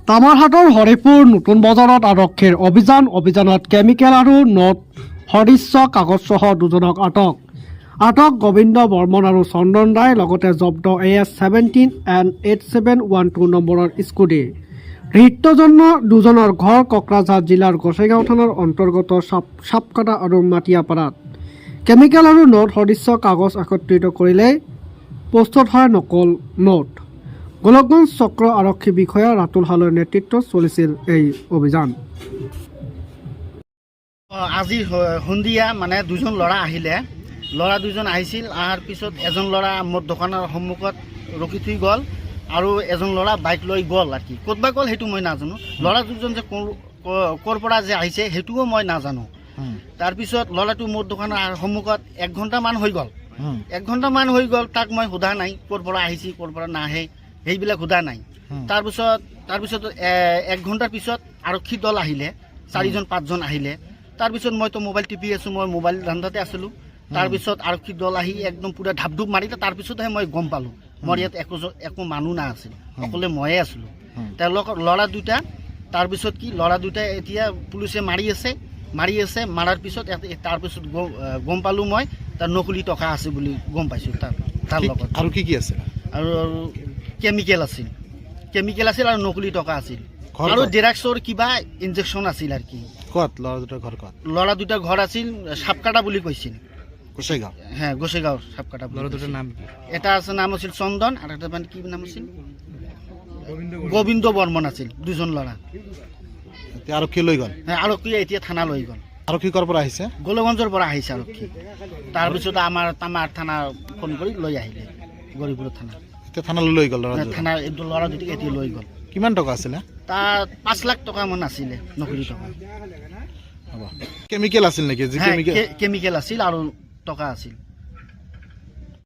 তামাৰহাটৰ হৰিপুৰ নতুন বজাৰত আৰক্ষীৰ অভিযানত কেমিকেল আৰু নট সদৃশ্য কাগজসহ দুজনক আটক গোবিন্দ বৰ্মন আৰু চন্দন ৰায় লগতে জব্দ AS-17 and 8712 নম্বৰৰ স্কুটি। হৃদযন্ত্ৰ দুজনৰ ঘৰ কোকৰাঝাৰ জিলাৰ গোসাইগাঁও থানাৰ অন্তৰ্গত সাপকাটা আৰু মাটিয়াপাৰাত। কেমিকেল আৰু নট সদৃশ্য কাগজ একত্ৰিত কৰিলে প্ৰস্তুত হয় নকল নোট। গোলকগঞ্জ চক্ৰ আৰক্ষী বিষয়া ৰাতুল হালৰ নেতৃত্বত চলিছিল এই অভিযান। আজি সন্ধিয়া মানে দুজন ল'ৰা আহিলে, ল'ৰা দুজন আহিছিল। অহাৰ পিছত এজন ল'ৰা মোৰ দোকানৰ সন্মুখত ৰখি থৈ গ'ল আৰু এজন ল'ৰা বাইক লৈ গ'ল। আৰু কি ক'তবা গ'ল সেইটো মই নাজানো। ল'ৰা দুজন যে ক'ৰ পৰা যে আহিছে সেইটোও মই নাজানো। তাৰপিছত ল'ৰাটো মোৰ দোকানৰ সন্মুখত 1 ঘণ্টামান হৈ গ'ল। 1 ঘণ্টামান হৈ গ'ল, তাক মই সোধা নাই ক'ৰ পৰা আহিছে ক'ৰ পৰা নাহে, সেইবিলাক সোধা নাই। তাৰপিছত 1 ঘণ্টাৰ পিছত আৰক্ষী দল আহিলে, 4-5জন আহিলে। তাৰপিছত মইতো মোবাইল টিপি আছোঁ, মই মোবাইল ধান্দাতে আছিলোঁ। তাৰপিছত আৰক্ষী দল আহি একদম পূৰা ঢাপ মাৰিলে। তাৰপিছতহে মই গম পালোঁ মোৰ ইয়াত একো মানুহ নাছিল, অকলে ময়ে আছিলোঁ। তেওঁলোকৰ ল'ৰা দুটা, তাৰপিছত কি ল'ৰা দুটাই এতিয়া পুলিচে মাৰি আছে। মাৰাৰ পিছত তাৰপিছত গম পালোঁ মই তাৰ নকলি টকা আছে বুলি গম পাইছোঁ। তাৰ লগত আৰু কি আছে? আৰু কেমিকেল আছিল আৰু নকলি টকা আছিল আৰু জেৰাক্সৰ কিবা ইনজেকশ্যন আছিল। আৰু কি ক'ত ল'ৰা দুটাৰ ঘৰ ক'ত? ল'ৰা দুটাৰ ঘৰ আছিল সাপকাটা বুলি কৈছিল। গোসাইগাঁও? হ্যাঁ, গোসাইগাঁও সাপকাটা। ল'ৰা দুটাৰ নাম এটা আছে নাম আছিল চন্দন আৰু এটা মানে কি নাম আছিল গোবিন্দ বৰ্মন আছিল। দুজন ল'ৰা। এতিয়া আৰক্ষী লৈ গ'ল? হ্যাঁ, আৰক্ষীয়ে এতিয়া থানা লৈ গ'ল। আৰক্ষী ক'ৰ পৰা আহিছে? গোলগঞ্জৰ পৰা আহিছে আৰক্ষী। তাৰপিছত আমাৰ থানা ফোন কৰি লৈ আহিলে গৰিপুৰ থানা। এতিয়া থানালৈ লৈ গ'ল ল'ৰা দুটা? থানা ল'ৰা দুটাক এতিয়া লৈ গ'ল। কিমান টকা আছিলে? তাৰ 5 লাখ টকা মান আছিলে নকলি টকা। হ'ব। কেমিকেল আছিল নেকি? কেমিকেল আছিল আৰু টকা আছিল।